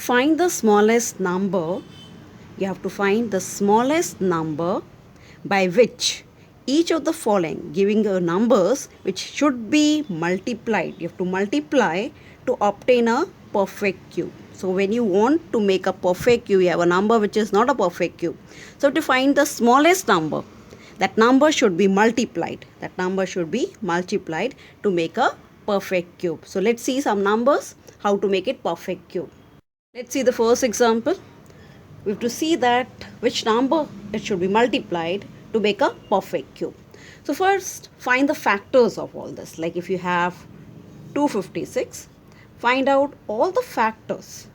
find the smallest number. You have to find the smallest number by which each of the following giving numbers which should be multiplied. You have to multiply to obtain a perfect cube. So when you want to make a perfect cube, you have a number which is not a perfect cube. So to find the smallest number, that number should be multiplied. That number should be multiplied to make a perfect cube. So let's see some numbers, how to make it perfect cube. Let's see the first example. We have to see that which number it should be multiplied to make a perfect cube. So first find the factors of all this. Like if you have 256, find out all the factors.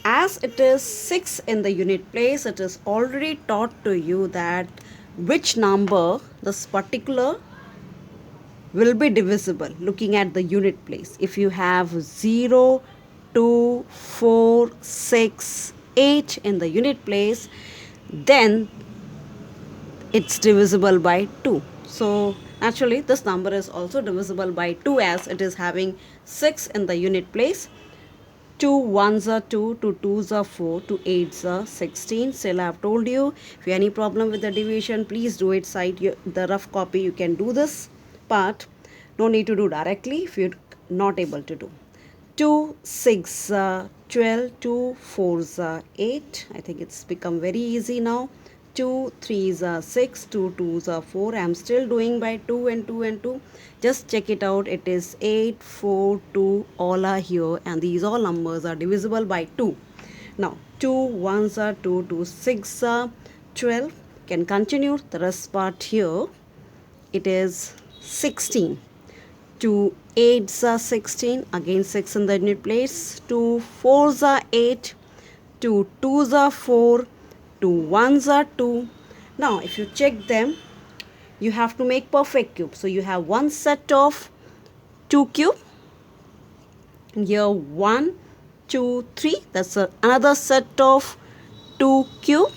As it is 6 in the unit place, it is already taught to you that which number this particular will be divisible looking at the unit place. If you have 0, 2, 4, 6, 8 in the unit place, then it's divisible by 2. So naturally this number is also divisible by 2 as it is having 6 in the unit place. 2 1s are 2, 2 2s are 4, 2 8s are 16. Still I have told you, if you have any problem with the division, please do it cite the rough copy. You can do this part. No need to do directly if you're not able to do. 2 6 12, 2 4s are 8. I think it's become very easy now. 2 3s are 6, 2 2s are 4. I'm still doing by 2 and 2 and 2. Just check it out. It is 8, 4, 2. All are here and these all numbers are divisible by 2. Now 2 1s are 2, 2 6 are 12. Can continue the rest part here. It is 16. 2 8s are 16. Again 6 in the unit place. 2 4s are 8. 2 2s are 4. 2 1s are 2. Now if you check them, you have to make perfect cube. So you have one set of 2 cube. Here 1, 2, 3. That's another set of 2 cube.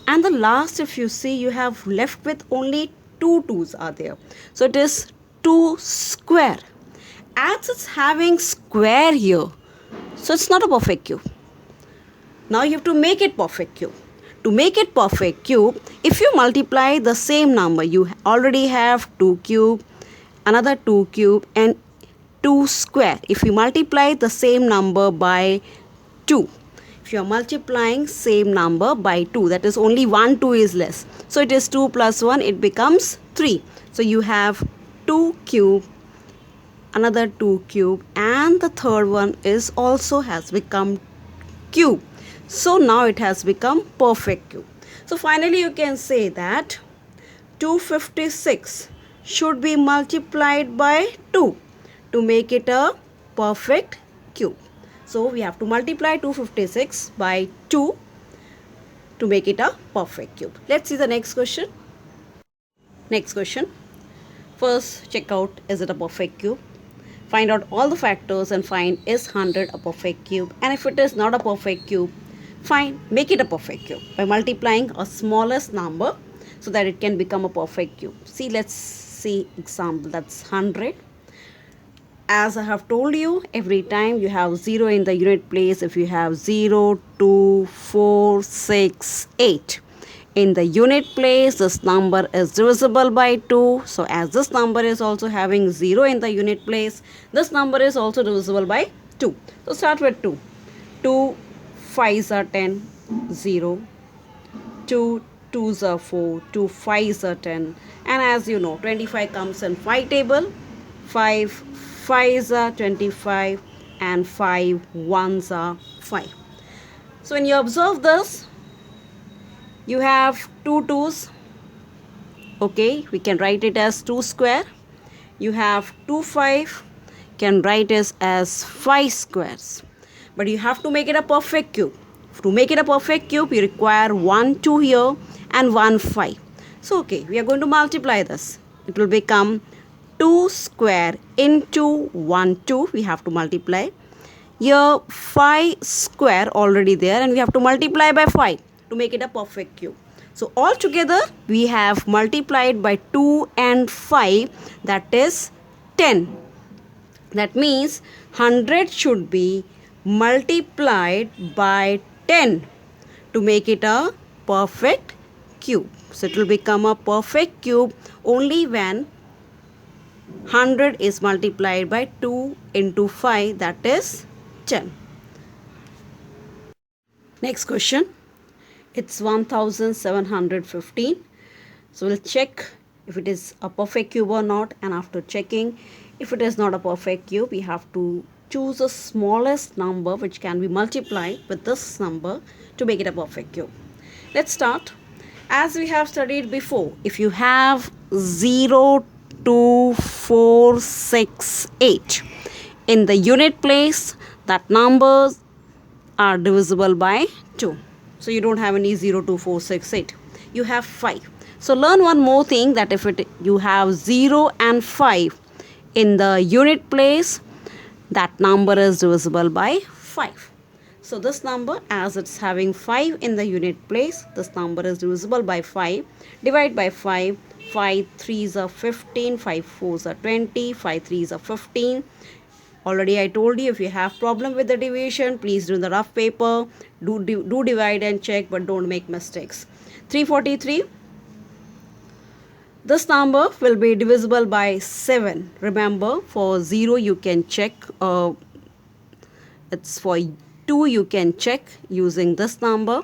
And the last, if you see, you have left with only 2 2s are there. So it is 2 square. As it's having square here, so it's not a perfect cube. Now you have to make it perfect cube. To make it perfect cube, if you multiply the same number, you already have 2 cube, another 2 cube and 2 square. If you multiply the same number by 2, if you are multiplying same number by 2, that is only 1 2 is less. So it is 2 plus 1, it becomes 3. So you have 2 cube, another 2 cube and the third one is also has become cube. So now it has become perfect cube. So finally you can say that 256 should be multiplied by 2 to make it a perfect cube. So we have to multiply 256 by 2 to make it a perfect cube. Let's see the next question. Next question. First check out, is it a perfect cube? Find out all the factors and find is 100 a perfect cube, and if it is not a perfect cube, fine, make it a perfect cube by multiplying a smallest number so that it can become a perfect cube. See, let's see example. That's 100. As I have told you, every time you have 0 in the unit place, if you have 0, 2, 4, 6, 8 in the unit place, this number is divisible by 2. So as this number is also having 0 in the unit place, this number is also divisible by 2. So start with 2. 2 5s are 10, 0. 2 2s are 4, 2 5s are 10. And as you know, 25 comes in 5 table. 5 5s are 25 and 5 1s are 5. So when you observe this, you have 2 2s. Okay, we can write it as 2 square. You have 2 5, can write it as 5 squares. But you have to make it a perfect cube. To make it a perfect cube, you require 1 2 here and 1 5. So okay, we are going to multiply this. It will become 2 square into 1 2. We have to multiply. Here 5 square already there and we have to multiply by 5 to make it a perfect cube. So altogether we have multiplied by 2 and 5, that is 10. That means 100 should be multiplied by 10 to make it a perfect cube. So it will become a perfect cube only when 100 is multiplied by 2 into 5, that is 10. Next question. It's 1715. So we'll check if it is a perfect cube or not, and after checking if it is not a perfect cube, we have to choose the smallest number which can be multiplied with this number to make it a perfect cube. Let's start. As we have studied before, if you have 0, 2, 4, 6, 8 in the unit place, that numbers are divisible by 2. So you don't have any 0, 2, 4, 6, 8. You have 5. So learn one more thing, that if you have 0 and 5 in the unit place, that number is divisible by 5. So this number, as it's having 5 in the unit place, this number is divisible by 5. Divide by 5. 5 3s are 15, 5 4s are 20, 5 3s are 15. Already I told you, if you have problem with the division, please do the rough paper. Do divide and check, but don't make mistakes. 343. This number will be divisible by 7. Remember, for 0 you can check. It's for 2 you can check using this number.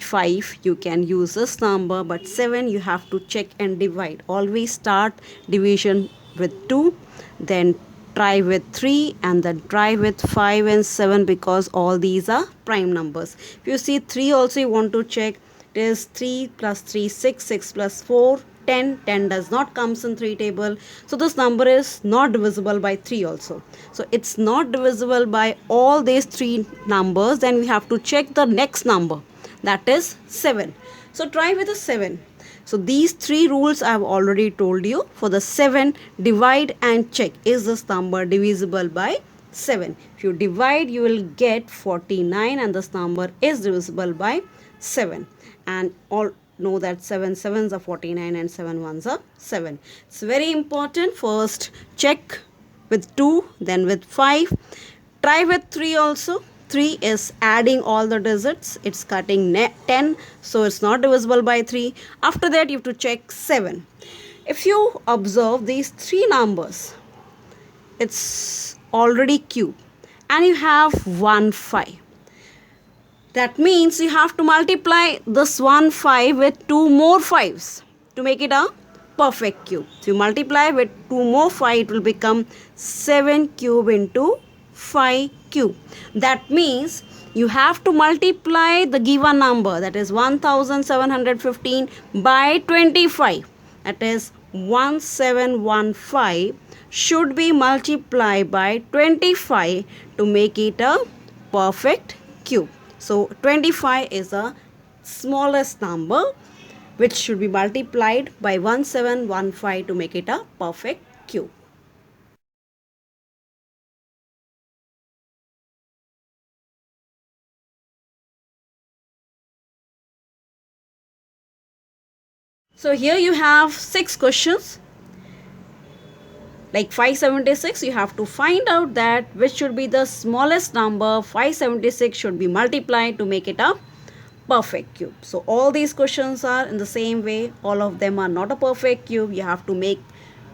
5 you can use this number, but 7 you have to check and divide. Always start division with 2, then try with 3, and then try with 5 and 7, because all these are prime numbers. If you see 3 also you want to check, it is 3 plus 3 6, 6 plus 4 10. 10 does not comes in 3 table, so this number is not divisible by 3 also. So it's not divisible by all these 3 numbers. Then we have to check the next number, that is 7. So try with a 7. So these 3 rules I have already told you. For the 7, divide and check, is this number divisible by 7? If you divide, you will get 49, and this number is divisible by 7. And all know that 7 sevens are 49 and 7 ones are 7. It's very important. First check with 2, then with 5. Try with 3 also. 3 is adding all the digits, it's cutting 10, so it's not divisible by 3. After that you have to check 7. If you observe these 3 numbers, it's already cube, and you have 1 5. That means you have to multiply this 1 5 with 2 more 5s to make it a perfect cube. So you multiply with 2 more 5, it will become 7 cube into 5 cube. That means you have to multiply the given number, that is 1715, by 25. That is 1715 should be multiplied by 25 to make it a perfect cube. So 25 is the smallest number which should be multiplied by 1715 to make it a perfect cube. So here you have 6 questions. Like 576, you have to find out that which should be the smallest number. 576 should be multiplied to make it a perfect cube. So all these questions are in the same way. All of them are not a perfect cube. You have to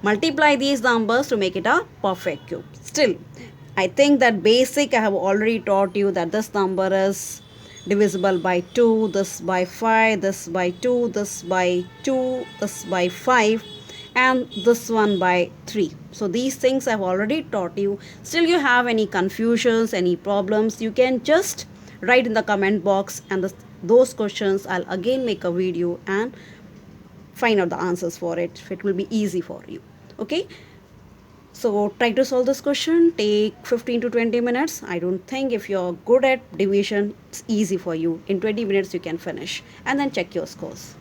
multiply these numbers to make it a perfect cube. Still, I think that basic I have already taught you, that this number is divisible by 2, this by 5, this by 2, this by 2, this by 5, and this one by 3. So these things I've already taught you. Still you have any confusions, any problems, you can just write in the comment box, and those questions I'll again make a video and find out the answers for it. It will be easy for you. Okay, so try to solve this question. Take 15 to 20 minutes. I don't think, if you're good at division, it's easy for you. In 20 minutes you can finish, and then check your scores.